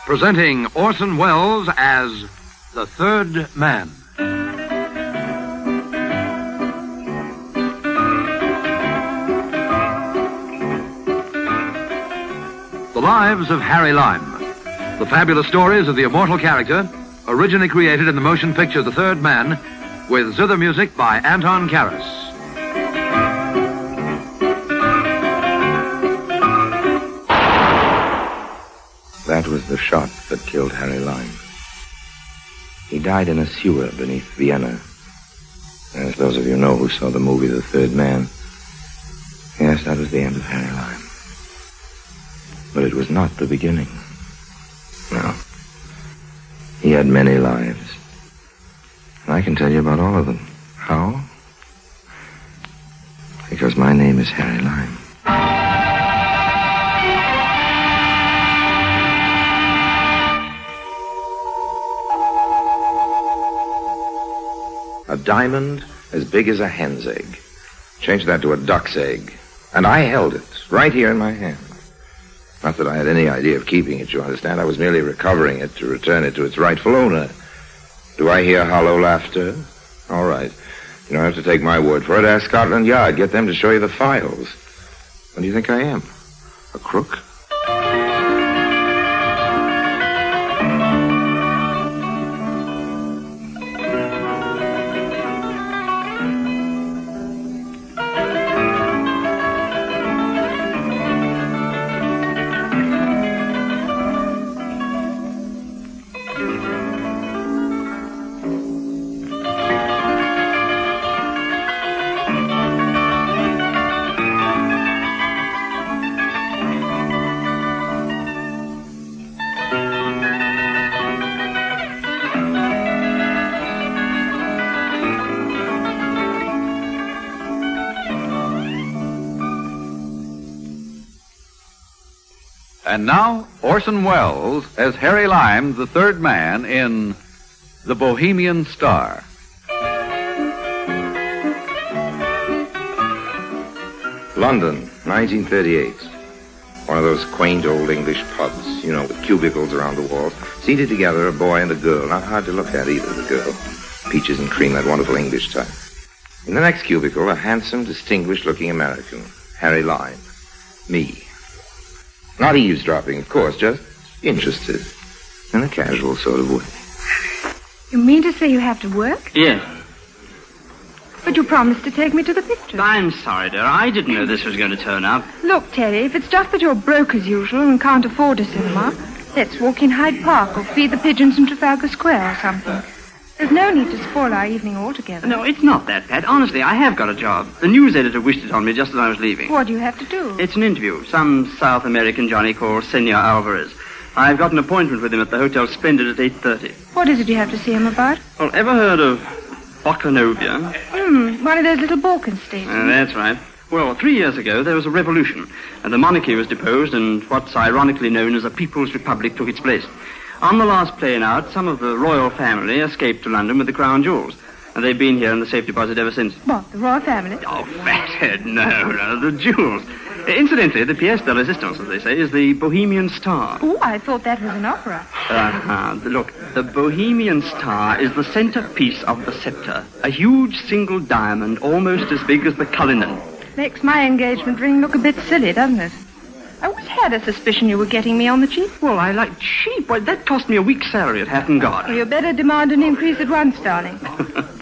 Presenting Orson Welles as the Third Man. The Lives of Harry Lime. The fabulous stories of the immortal character, originally created in the motion picture The Third Man, with zither music by Anton Karas. That was the shot that killed Harry Lime. He died in a sewer beneath Vienna. As those of you know who saw the movie The Third Man, yes, that was the end of Harry Lime. But it was not the beginning. No. He had many lives. And I can tell you about all of them. How? Because my name is Harry Lime. A diamond as big as a hen's egg. Change that to a duck's egg. And I held it right here in my hand. Not that I had any idea of keeping it, you understand. I was merely recovering it to return it to its rightful owner. Do I hear hollow laughter? All right. You don't have to take my word for it. Ask Scotland Yard. Get them to show you the files. What do you think I am? A crook? And now, Orson Welles as Harry Lime, the Third Man, in The Bohemian Star. London, 1938. One of those quaint old English pubs, you know, with cubicles around the walls. Seated together, a boy and a girl. Not hard to look at either, the girl. Peaches and cream, that wonderful English type. In the next cubicle, a handsome, distinguished-looking American, Harry Lime. Me. Not eavesdropping, of course, just interested. In a casual sort of way. You mean to say you have to work? Yes. But you promised to take me to the pictures. I'm sorry, dear. I didn't know this was going to turn up. Look, Terry, if it's just that you're broke as usual and can't afford a cinema, let's walk in Hyde Park or feed the pigeons in Trafalgar Square or something. There's no need to spoil our evening altogether. No, it's not that, Pat. Honestly, I have got a job. The news editor wished it on me just as I was leaving. What do you have to do? It's an interview. Some South American Johnny called Senor Alvarez. I've got an appointment with him at the Hotel Splendid at 8:30. What is it you have to see him about? Well, ever heard of Bocanovia? One of those little Balkan states. That's right. Well, 3 years ago, there was a revolution, and the monarchy was deposed, and what's ironically known as a People's Republic took its place. On the last plane out, some of the royal family escaped to London with the crown jewels, and they've been here in the safe deposit ever since. What, the royal family? Oh, fathead, no, the jewels. Incidentally, the pièce de résistance, as they say, is the Bohemian Star. Oh, I thought that was an opera. Look, the Bohemian Star is the centerpiece of the scepter. A huge single diamond, almost as big as the Cullinan. Makes my engagement ring look a bit silly, doesn't it? I always had a suspicion you were getting me on the cheap. Well, I like cheap. Why, that cost me a week's salary at Hatton Garden. Well, you better demand an increase at once, darling.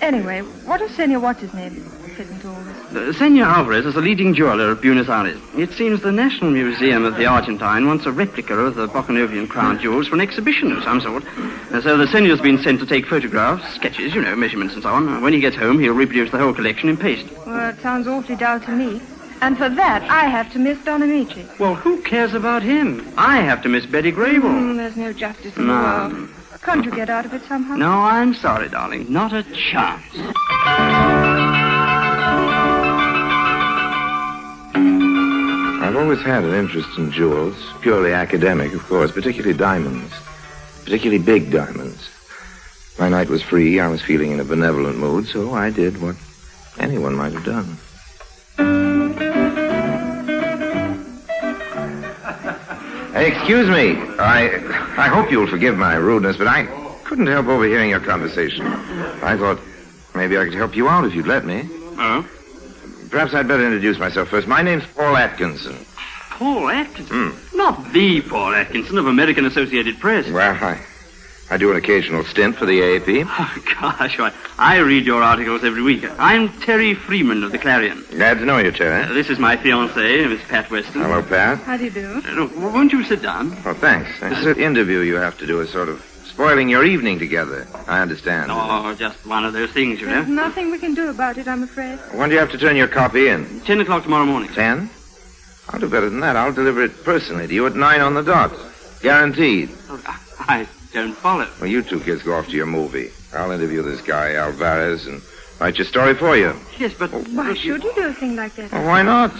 Anyway, what does Senor What's-His-Name fit into all this? Senor Alvarez is a leading jeweler of Buenos Aires. It seems the National Museum of the Argentine wants a replica of the Bocanovian crown jewels for an exhibition of some sort. And so the senor's been sent to take photographs, sketches, you know, measurements and so on. When he gets home, he'll reproduce the whole collection in paste. Well, it sounds awfully dull to me. And for that, I have to miss Don Amici. Well, who cares about him? I have to miss Betty Grable. There's no justice in the world. Can't you get out of it somehow? No, I'm sorry, darling. Not a chance. I've always had an interest in jewels, purely academic, of course, particularly diamonds, particularly big diamonds. My night was free, I was feeling in a benevolent mood, so I did what anyone might have done. Hey, excuse me, I hope you'll forgive my rudeness, but I couldn't help overhearing your conversation. I thought maybe I could help you out if you'd let me. Oh? Perhaps I'd better introduce myself first. My name's Paul Atkinson. Paul Atkinson? Not the Paul Atkinson of American Associated Press. Well, I do an occasional stint for the AAP. Oh, gosh, I read your articles every week. I'm Terry Freeman of the Clarion. Glad to know you, Terry. This is my fiancée, Miss Pat Weston. Hello, Pat. How do you do? Look, won't you sit down? Oh, thanks. This interview you have to do is sort of spoiling your evening together. I understand. Oh, just one of those things, you know. There's nothing we can do about it, I'm afraid. When do you have to turn your copy in? 10 o'clock tomorrow morning. 10? I'll do better than that. I'll deliver it personally to you at 9 on the dot. Guaranteed. Oh, I don't follow. Well, you two kids go off to your movie. I'll interview this guy, Alvarez, and write your story for you. Yes, but... Why should you do a thing like that? Well, why not?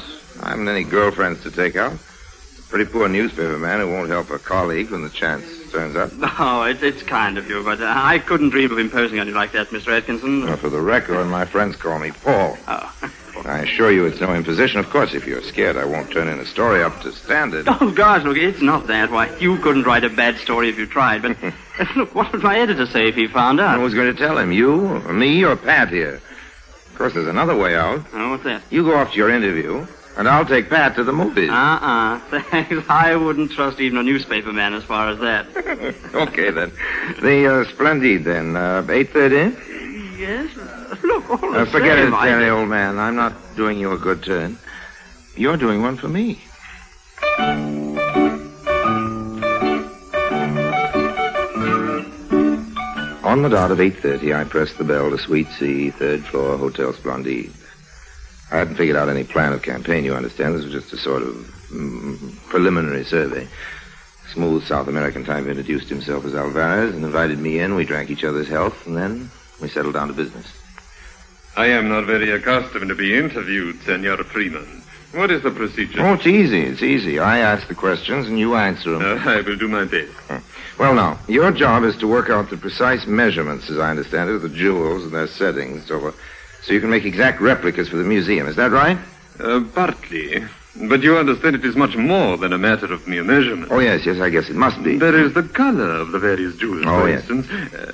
I haven't any girlfriends to take out. Pretty poor newspaper man who won't help a colleague when the chance turns up. Oh, it's kind of you, but I couldn't dream of imposing on you like that, Mr. Atkinson. Well, for the record, my friends call me Paul. Oh. I assure you it's no imposition. Of course, if you're scared, I won't turn in a story up to standard. Oh, gosh, look, it's not that. Why, you couldn't write a bad story if you tried, but... look, what would my editor say if he found out? Who's going to tell him? You, or me, or Pat here? Of course, there's another way out. Oh, what's that? You go off to your interview, and I'll take Pat to the movies. Thanks. I wouldn't trust even a newspaper man as far as that. Okay, then. The Splendide, then. 8:30? Yes? Look, all the Forget same, it, Terry, old man. I'm not doing you a good turn. You're doing one for me. On the dot of 8:30, I pressed the bell to Suite C, 3rd floor, Hotel Splendide. I hadn't figured out any plan of campaign, you understand. This was just a sort of preliminary survey. Smooth South American type introduced himself as Alvarez and invited me in. We drank each other's health, and then we settled down to business. I am not very accustomed to be interviewed, Senor Freeman. What is the procedure? Oh, it's easy. It's easy. I ask the questions, and you answer them. I will do my best. Well, now, your job is to work out the precise measurements, as I understand it, of the jewels and their settings, so you can make exact replicas for the museum. Is that right? Partly. But you understand it is much more than a matter of mere measurement. Oh, yes, I guess it must be. There is the color of the various jewels, for instance,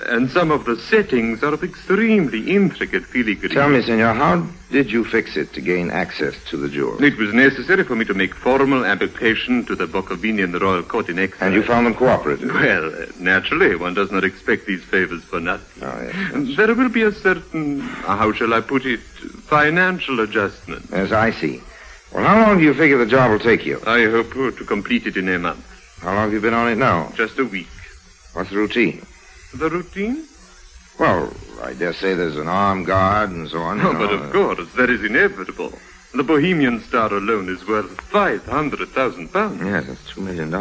and some of the settings are of extremely intricate filigree. Tell me, senor, how did you fix it to gain access to the jewels? It was necessary for me to make formal application to the Bohemian Royal Court in Excise. And you found them cooperative? Well, naturally, one does not expect these favors for nothing. Oh, yes. There will be a certain, how shall I put it, financial adjustment. Yes, I see. Well, how long do you figure the job will take you? I hope to complete it in a month. How long have you been on it now? Just a week. What's the routine? The routine? Well, I dare say there's an armed guard and so on. Oh, but of course, that is inevitable. The Bohemian star alone is worth £500,000. Yes, that's $2 million.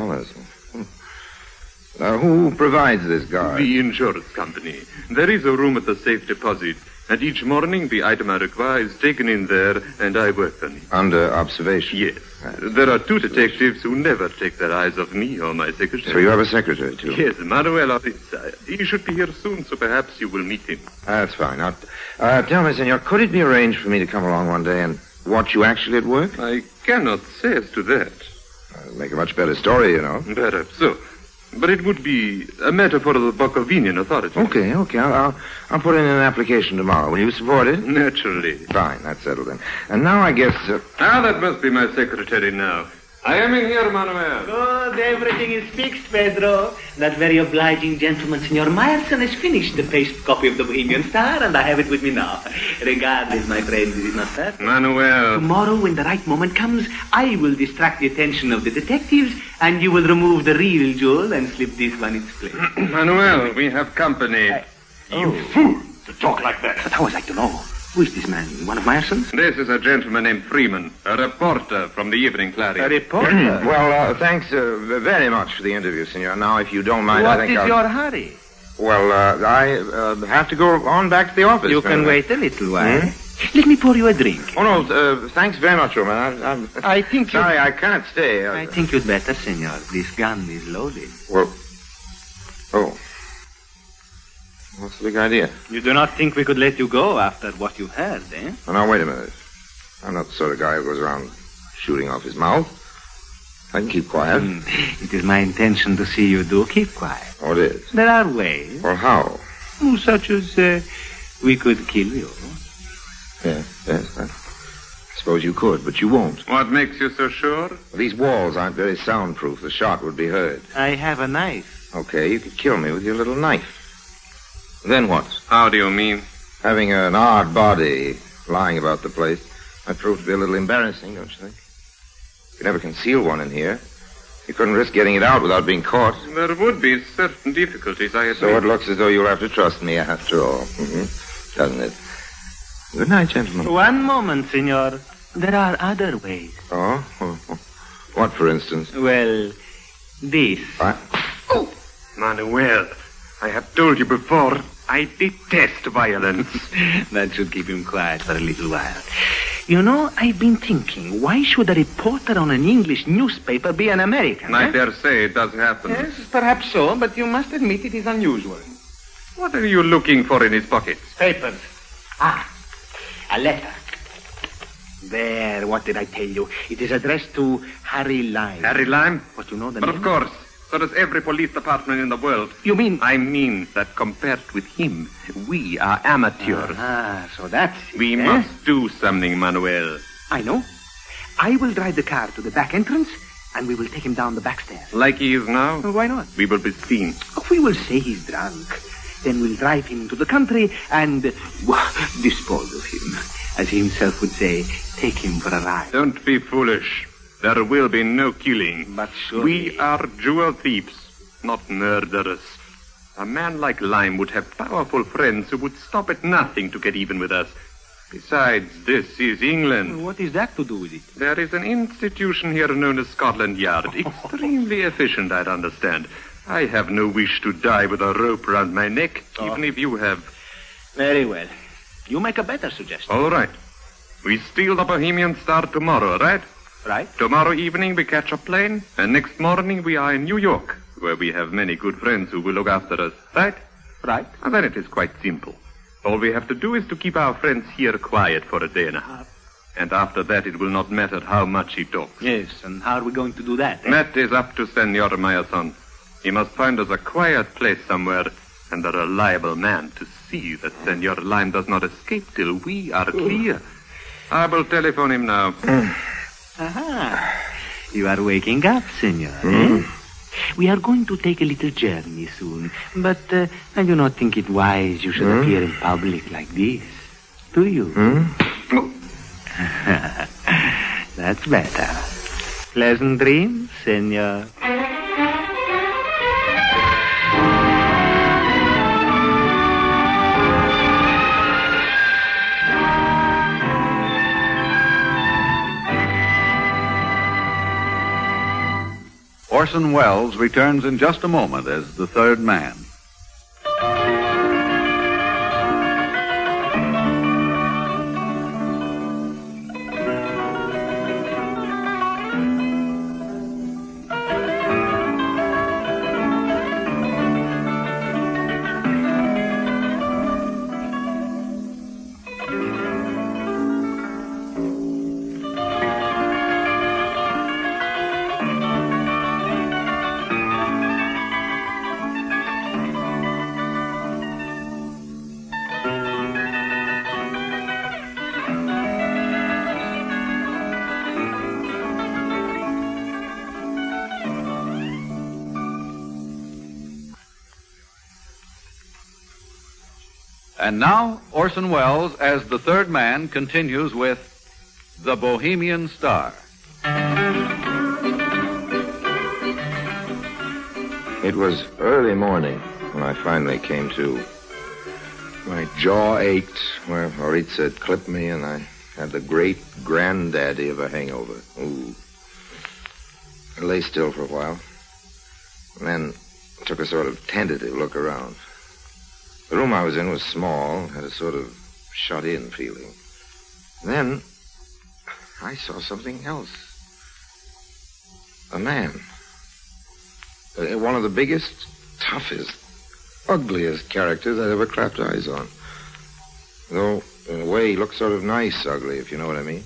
Who provides this guard? The insurance company. There is a room at the safe deposit. And each morning, the item I require is taken in there, and I work on it. Under observation? Yes. There are 2 detectives who never take their eyes off me or my secretary. So you have a secretary, too? Yes, Manuel Ariza. He should be here soon, so perhaps you will meet him. That's fine. Now, tell me, senor, could it be arranged for me to come along one day and watch you actually at work? I cannot say as to that. Make a much better story, you know. Perhaps so. But it would be a matter for the Bohemian authorities. Okay. I'll put in an application tomorrow. Will you support it? Naturally. Fine, that's settled then. And now I guess... that must be my secretary now. I am in here, Manuel. Good, everything is fixed, Pedro. That very obliging gentleman, Senor Myerson, has finished the paste copy of the Bohemian Star, and I have it with me now. Regardless, my friend, is it not that? Manuel. Tomorrow, when the right moment comes, I will distract the attention of the detectives, and you will remove the real jewel and slip this one in its place. Manuel, we have company. You fool, to talk like that. But how was I to know? Who is this man? One of Myerson's? This is a gentleman named Freeman, a reporter from the Evening Clarion. A reporter? Well, thanks very much for the interview, senor. Now, if you don't mind, I think What is your hurry? Well, I have to go on back to the office. You can wait a little while. Let me pour you a drink. Oh, no, thanks very much, Roman. I think Sorry, I can't stay. I think you'd better, senor. This gun is loaded. Well, what's the big idea? You do not think we could let you go after what you've heard, eh? Well, now, wait a minute. I'm not the sort of guy who goes around shooting off his mouth. I can keep quiet. It is my intention to see you do keep quiet. Oh, it is? There are ways. Well, how? Such as we could kill you. Yes. I suppose you could, but you won't. What makes you so sure? These walls aren't very soundproof. The shot would be heard. I have a knife. Okay, you could kill me with your little knife. Then what? How do you mean? Having an odd body lying about the place might prove to be a little embarrassing, don't you think? You could never conceal one in here. You couldn't risk getting it out without being caught. There would be certain difficulties, I admit. So it looks as though you'll have to trust me after all. Doesn't it? Good night, gentlemen. One moment, senor. There are other ways. Oh? What, for instance? Well, this. What? Manuel, I have told you before, I detest violence. That should keep him quiet for a little while. You know, I've been thinking, why should a reporter on an English newspaper be an American? I dare say it does happen. Yes, perhaps so, but you must admit it is unusual. What are you looking for in his pockets? Papers. A letter. There, what did I tell you? It is addressed to Harry Lime. Harry Lime? But you know the But name? of course. So does every police department in the world. You mean? I mean that compared with him, we are amateurs. So that's it, We must do something, Manuel. I know. I will drive the car to the back entrance, and we will take him down the back stairs. Like he is now? Why not? We will be seen. We will say he's drunk. Then we'll drive him to the country and dispose of him. As he himself would say, take him for a ride. Don't be foolish. There will be no killing. But surely... We are jewel thieves, not murderers. A man like Lime would have powerful friends who would stop at nothing to get even with us. Besides, this is England. What is that to do with it? There is an institution here known as Scotland Yard. Extremely efficient, I'd understand. I have no wish to die with a rope round my neck, even if you have. Very well. You make a better suggestion. All right. We steal the Bohemian Star tomorrow, right? Right. Tomorrow evening we catch a plane, and next morning we are in New York, where we have many good friends who will look after us, right? Right. And then it is quite simple. All we have to do is to keep our friends here quiet for a day and a half. And after that, it will not matter how much he talks. Yes, and how are we going to do that? That is up to Senor Meyerson. He must find us a quiet place somewhere and a reliable man to see that Senor Lime does not escape till we are clear. I will telephone him now. Aha. You are waking up, senor. Eh? We are going to take a little journey soon, but I do not think it wise you should appear in public like this. Do you? That's better. Pleasant dreams, senor. Orson Welles returns in just a moment as the third man. And now, Orson Welles, as the third man, continues with The Bohemian Star. It was early morning when I finally came to. My jaw ached where Horitza had clipped me, and I had the great granddaddy of a hangover. Ooh. I lay still for a while, and then took a sort of tentative look around. The room I was in was small, had a sort of shut-in feeling. Then I saw something else. A man. One of the biggest, toughest, ugliest characters I'd ever clapped eyes on. Though, in a way, he looked sort of nice ugly, if you know what I mean.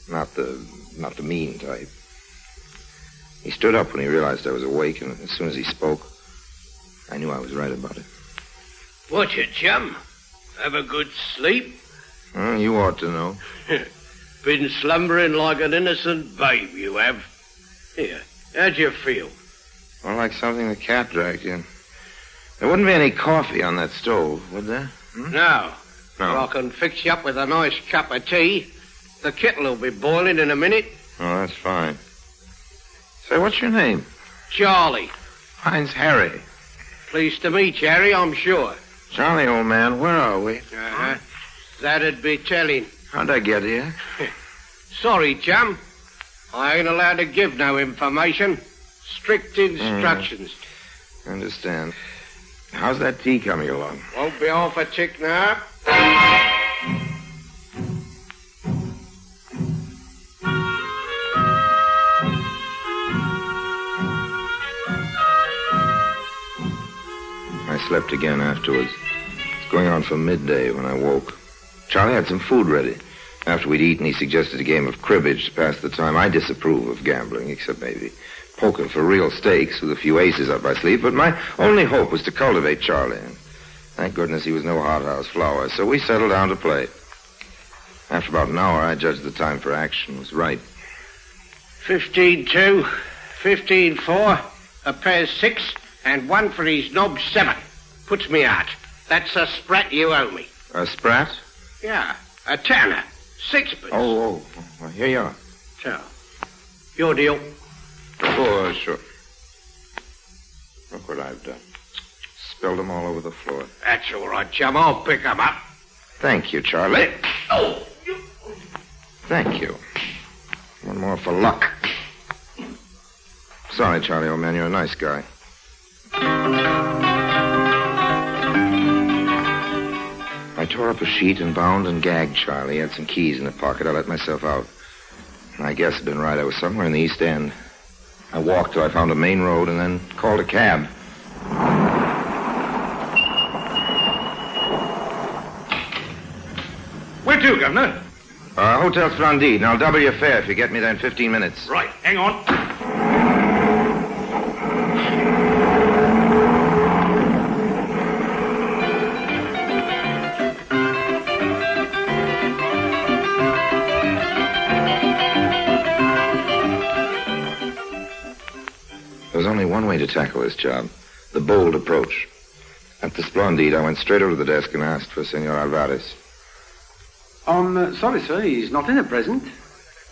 Not the mean type. He stood up when he realized I was awake, and as soon as he spoke, I knew I was right about it. What's it, chum? Have a good sleep? You ought to know. Been slumbering like an innocent babe, you have. Here, how'd you feel? Well, like something the cat dragged in. There wouldn't be any coffee on that stove, would there? No. No. I can fix you up with a nice cup of tea. The kettle will be boiling in a minute. Oh, that's fine. Say, what's your name? Charlie. Mine's Harry. Pleased to meet you, Harry, I'm sure. Charlie, old man, where are we? Uh-huh. That'd be telling. How'd I get here? Sorry, chum. I ain't allowed to give no information. Strict instructions. Understand. How's that tea coming along? Won't be off a tick now. I slept again afterwards. It's going on for midday when I woke. Charlie had some food ready. After we'd eaten, he suggested a game of cribbage to pass the time. I disapprove of gambling, except maybe poker for real stakes with a few aces up my sleeve. But my only hope was to cultivate Charlie. And thank goodness he was no hothouse flower, so we settled down to play. After about an hour, I judged the time for action was right. 15-2, 15-4, a pair 6, and one for his knob 7. Puts me out. That's a sprat you owe me. A sprat? Yeah, a tanner. 6pence. Oh, well, here you are. So, your deal. Oh, sure. Look what I've done. Spilled them all over the floor. That's all right, chum. I'll pick 'em up. Thank you, Charlie. Oh! Thank you. One more for luck. Sorry, Charlie, old man. You're a nice guy. I tore up a sheet and bound and gagged Charlie. He had some keys in the pocket. I let myself out. My guess had been right. I was somewhere in the East End. I walked till I found a main road and then called a cab. Where to, Governor? Hotel Splendide, and I'll double your fare if you get me there in 15 minutes. Right, hang on. There was only one way to tackle this job, the bold approach. At the Splendide, I went straight over to the desk and asked for Senor Alvarez. Sorry, sir, he's not in at present.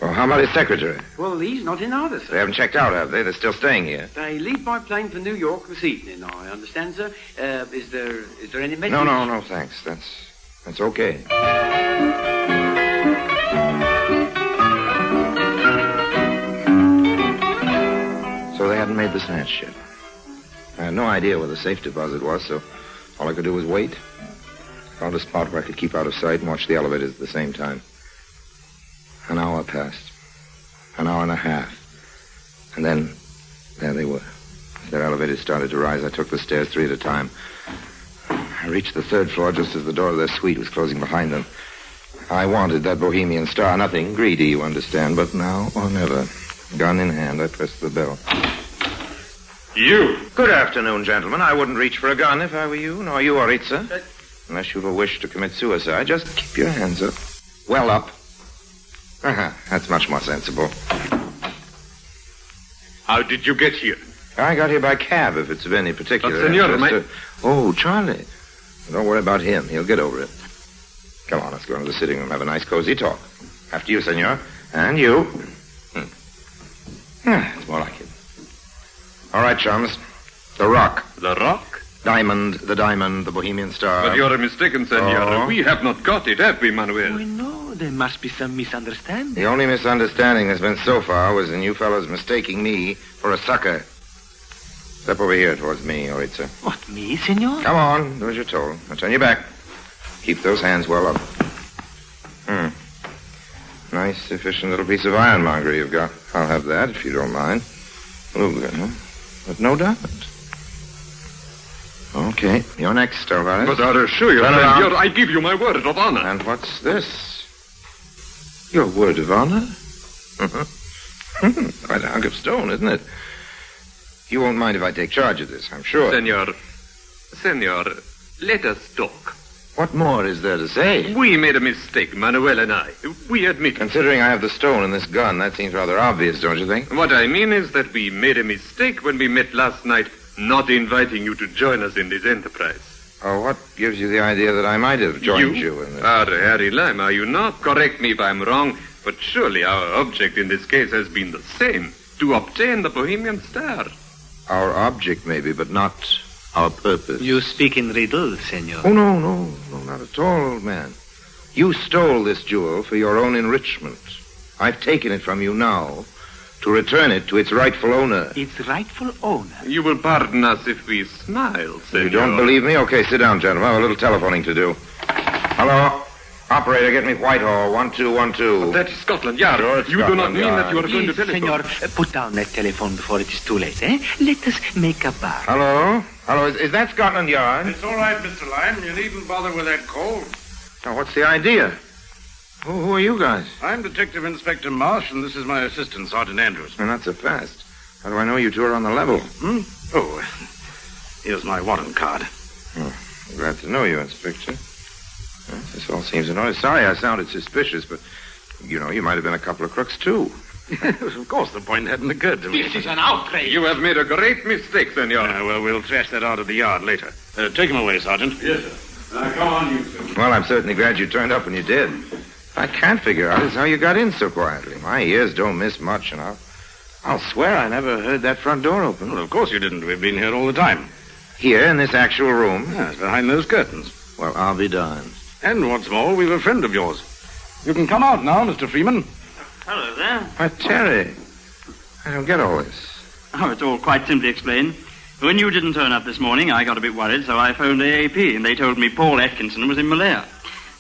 Well, how about his secretary? Well, he's not in either, They sir. haven't checked out, have they? They're still staying here. They leave by plane for New York this evening, I understand, sir. Is there any message? No, thanks. That's okay. So they hadn't made the snatch yet. I had no idea where the safe deposit was, so all I could do was wait. Found a spot where I could keep out of sight and watch the elevators at the same time. An hour passed. An hour and a half. And then, there they were. As their elevators started to rise, I took the stairs 3 at a time. I reached the 3rd floor just as the door of their suite was closing behind them. I wanted that Bohemian star. Nothing greedy, you understand, but now or never. Gun in hand, I pressed the bell. You? Good afternoon, gentlemen. I wouldn't reach for a gun if I were you, nor you, Oritza. Unless you've a wish to commit suicide, just keep your hands up. Well up. That's much more sensible. How did you get here? I got here by cab, if it's of any particular But, senor, interest. Oh, Charlie. Don't worry about him. He'll get over it. Come on, let's go into the sitting room, have a nice, cozy talk. After you, senor. And you. It's more like it. All right, chums. The Rock. The Rock? The diamond, the Bohemian star. But you're mistaken, senor. Oh. We have not got it, have we, Manuel? Oh, no, there must be some misunderstanding. The only misunderstanding there's been so far was in you fellows mistaking me for a sucker. Step over here towards me, Oritza. What, me, senor? Come on, do as you're told. Now turn your back. Keep those hands well up. Nice, efficient little piece of ironmongery you've got. I'll have that, if you don't mind. A little good, huh? But no diamond. Okay, you're next, Alvarez. But I assure you, Turn senor, around. I give you my word of honor. And what's this? Your word of honor? Quite a hunk of stone, isn't it? You won't mind if I take charge of this, I'm sure. Senor, let us talk. What more is there to say? We made a mistake, Manuel and I. We admit it. Considering I have the stone and this gun, that seems rather obvious, don't you think? What I mean is that we made a mistake when we met last night, not inviting you to join us in this enterprise. Oh, what gives you the idea that I might have joined you in this? Harry Lime, are you not? Correct me if I'm wrong, but surely our object in this case has been the same, to obtain the Bohemian Star. Our object, maybe, but not our purpose. You speak in riddles, senor. Oh, no, not at all, old man. You stole this jewel for your own enrichment. I've taken it from you now to return it to its rightful owner. Its rightful owner? You will pardon us if we smile, senor. You don't believe me? Okay, sit down, gentlemen. I have a little telephoning to do. Hello? Operator, get me Whitehall, 1212. That's Scotland Yard. Sure, you do not mean that you are going to Please, telephone. senor, put down that telephone before it is too late, eh? Let us make a bar. Hello, is that Scotland Yard? It's all right, Mr. Lime. You needn't bother with that call. Now, what's the idea? Who are you guys? I'm Detective Inspector Marsh, and this is my assistant, Sergeant Andrews. Well, not so fast. How do I know you two are on the level? Oh, here's my warrant card. Glad to know you, Inspector. Well, this all seems in order. Sorry I sounded suspicious, but, you might have been a couple of crooks, too. Of course, the point hadn't occurred to me. This is an outrage. You have made a great mistake, senor. Well, we'll thrash that out of the yard later. Take him away, Sergeant. Yes, sir. Come on, you two. Well, I'm certainly glad you turned up when you did. I can't figure out is how you got in so quietly. My ears don't miss much, and I'll swear I never heard that front door open. Well, of course you didn't. We've been here all the time. Here, in this actual room? Yes, behind those curtains. Well, I'll be darned. And what's more, we've a friend of yours. You can come out now, Mr. Freeman. Hello there. Why, Terry, I don't get all this. Oh, it's all quite simply explained. When you didn't turn up this morning, I got a bit worried, so I phoned AAP, and they told me Paul Atkinson was in Malaya.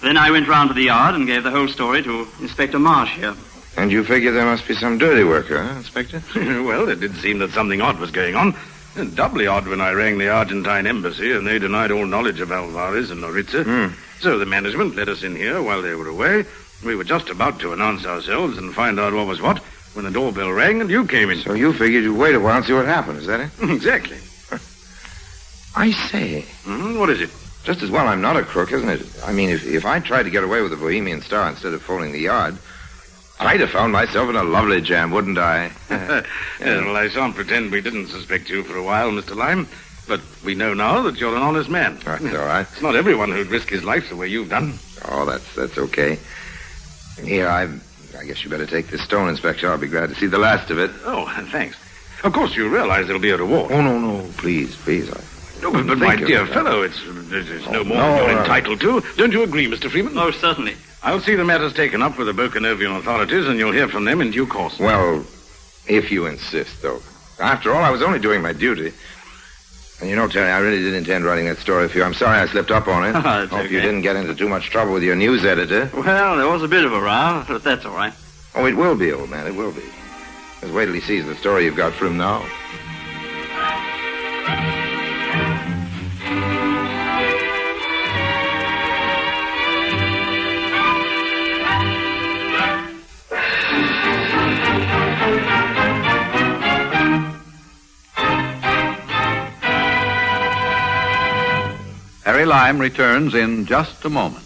Then I went round to the yard and gave the whole story to Inspector Marsh here. And you figure there must be some dirty work, huh, Inspector? Well, it did seem that something odd was going on. And doubly odd when I rang the Argentine embassy and they denied all knowledge of Alvarez and Noritza. So the management let us in here while they were away. We were just about to announce ourselves and find out what was what when the doorbell rang and you came in. So you figured you'd wait a while and see what happened, is that it? Exactly. I say. What is it? Just as well I'm not a crook, isn't it? I mean, if I tried to get away with the Bohemian Star instead of phoning the yard, I'd have found myself in a lovely jam, wouldn't I? Well, I shan't pretend we didn't suspect you for a while, Mr. Lime. But we know now that you're an honest man. That's all right. It's not everyone who'd risk his life the way you've done. Oh, that's okay. Here, I guess you better take this stone, Inspector. I'll be glad to see the last of it. Oh, thanks. Of course, you realize there'll be a reward. Oh, no, please. But my dear fellow, it's no more than you're entitled to. Don't you agree, Mr. Freeman? Oh, certainly. I'll see the matter's taken up with the Bohemian authorities, and you'll hear from them in due course. Well, if you insist, though. After all, I was only doing my duty. And Terry, I really did intend writing that story for you. I'm sorry I slipped up on it. It's Hope okay. you didn't get into too much trouble with your news editor. Well, there was a bit of a row, but that's all right. Oh, it will be, old man, it will be. Just wait till he sees the story you've got for him now. Harry Lime returns in just a moment.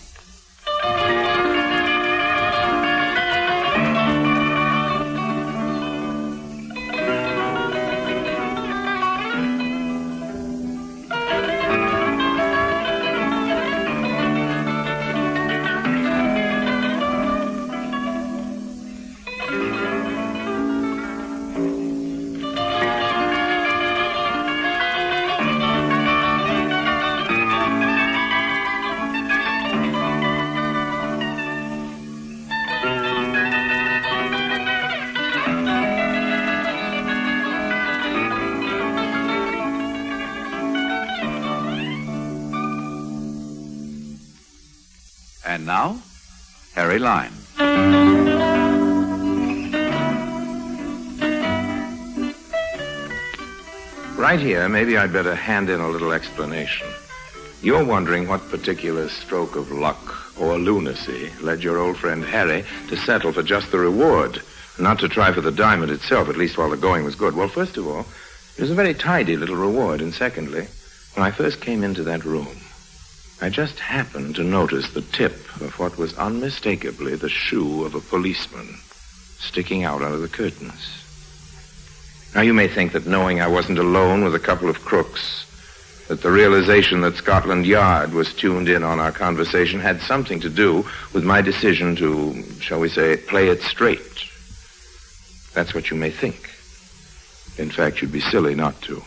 And now, Harry Lime. Right here, maybe I'd better hand in a little explanation. You're wondering what particular stroke of luck or lunacy led your old friend Harry to settle for just the reward not to try for the diamond itself, at least while the going was good. Well, first of all, it was a very tidy little reward. And secondly, when I first came into that room, I just happened to notice the tip of what was unmistakably the shoe of a policeman sticking out under the curtains. Now, you may think that knowing I wasn't alone with a couple of crooks, that the realization that Scotland Yard was tuned in on our conversation had something to do with my decision to, shall we say, play it straight. That's what you may think. In fact, you'd be silly not to.